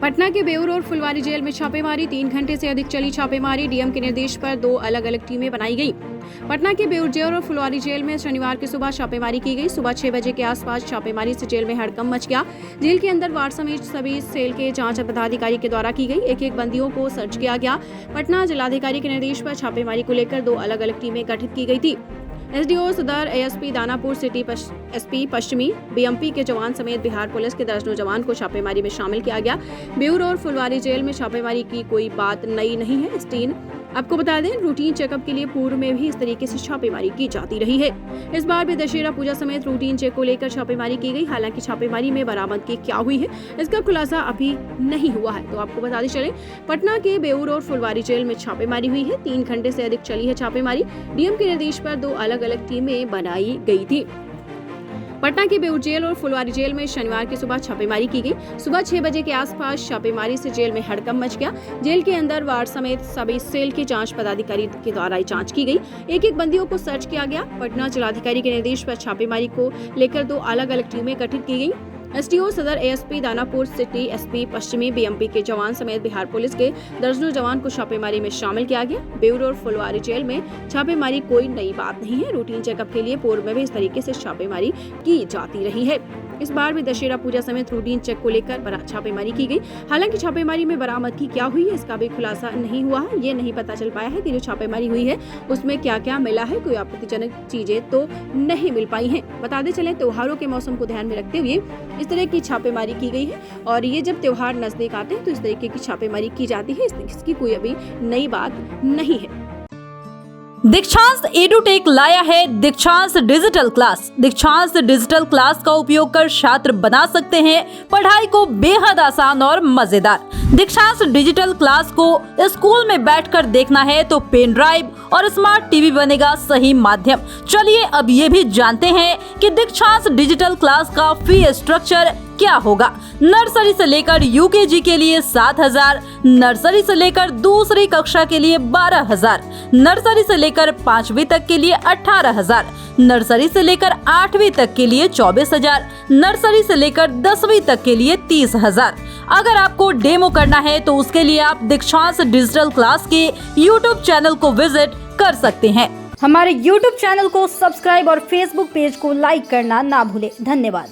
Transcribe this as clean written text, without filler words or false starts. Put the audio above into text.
पटना के बेउर और फुलवारी जेल में छापेमारी। 3 घंटे से अधिक चली छापेमारी। डीएम के निर्देश पर 2 अलग-अलग टीमें बनाई गई। पटना के बेउर जेल और फुलवारी जेल में शनिवार की सुबह छापेमारी की गई। सुबह 6 बजे के आसपास छापेमारी से जेल में हड़कंप मच गया। जेल के अंदर वार्ड समेत सभी सेल के जांच पदाधिकारी के द्वारा की गई। एक-एक बंदियों को सर्च किया गया। पटना जिलाधिकारी के निर्देश पर छापेमारी को लेकर 2 अलग-अलग टीमें गठित की गई थी। एसडीओ सदर, एएसपी दानापुर सिटी, एसपी पश्चिमी, बीएमपी के जवान समेत बिहार पुलिस के दर्जनों जवान को छापेमारी में शामिल किया गया। बेउर और फुलवारी जेल में छापेमारी की कोई बात नई नहीं है। स्टीन आपको बता दें, रूटीन चेकअप के लिए पूर्व में भी इस तरीके से छापेमारी की जाती रही है। इस बार भी दशहरा पूजा समेत रूटीन चेक को लेकर छापेमारी की गई। हालांकि छापेमारी में बरामदगी क्या हुई है, इसका खुलासा अभी नहीं हुआ है। तो आपको बताते चले, पटना के बेउर और फुलवारी जेल में छापेमारी हुई है। 3 घंटे से अधिक चली है छापेमारी। डीएम के निर्देश पर 2 अलग-अलग टीमें बनाई गई थी। पटना की बेउर जेल और फुलवारी जेल में शनिवार की सुबह छापेमारी की गई। सुबह 6 बजे के आसपास छापेमारी से जेल में हड़कंप मच गया। जेल के अंदर वार्ड समेत सभी सेल के जांच पदाधिकारी के द्वारा जांच की गई। एक-एक बंदियों को सर्च किया गया। पटना जिलाधिकारी के निर्देश पर छापेमारी को लेकर 2 अलग-अलग टीमें गठित की गई। एसडीओ सदर, एएसपी दानापुर सिटी, एसपी पश्चिमी, बीएमपी के जवान समेत बिहार पुलिस के दर्जनों जवान को छापेमारी में शामिल किया गया। बेउर और फुलवारी जेल में छापेमारी कोई नई बात नहीं है। रूटीन चेकअप के लिए पूर्व में भी इस तरीके से छापेमारी की जाती रही है। इस बार भी दशहरा पूजा समेत रूटीन चेक को लेकर छापेमारी की गई। हालांकि छापेमारी में बरामदगी क्या हुई है, इसका भी खुलासा नहीं हुआ है। ये नहीं पता चल पाया है कि जो छापेमारी हुई है उसमें क्या क्या मिला है। कोई आपत्तिजनक चीजें तो नहीं मिल पाई हैं। बताते चले, त्योहारों के मौसम को ध्यान में रखते हुए इस तरह की छापेमारी की गई है। और ये जब त्योहार नजदीक आते हैं तो इस तरीके की छापेमारी की जाती है। इसकी कोई अभी नई बात नहीं है। दीक्षांत एडुटेक लाया है दीक्षांत डिजिटल क्लास। दीक्षांत डिजिटल क्लास का उपयोग कर छात्र बना सकते हैं पढ़ाई को बेहद आसान और मजेदार। दीक्षांत डिजिटल क्लास को स्कूल में बैठकर देखना है तो पेन ड्राइव और स्मार्ट टीवी बनेगा सही माध्यम। चलिए अब ये भी जानते हैं कि दीक्षांत डिजिटल क्लास का फी स्ट्रक्चर क्या होगा। नर्सरी से लेकर यूकेजी के लिए 7,000, नर्सरी से लेकर दूसरी कक्षा के लिए 12,000, नर्सरी से लेकर 5वीं तक के लिए 18,000, नर्सरी से लेकर 8वीं तक के लिए 24,000, नर्सरी से लेकर 10वीं तक के लिए 30,000। अगर आपको डेमो करना है तो उसके लिए आप दीक्षांत डिजिटल क्लास के यूट्यूब चैनल को विजिट कर सकते हैं। हमारे यूट्यूब चैनल को सब्सक्राइब और फेसबुक पेज को लाइक करना ना भूले। धन्यवाद।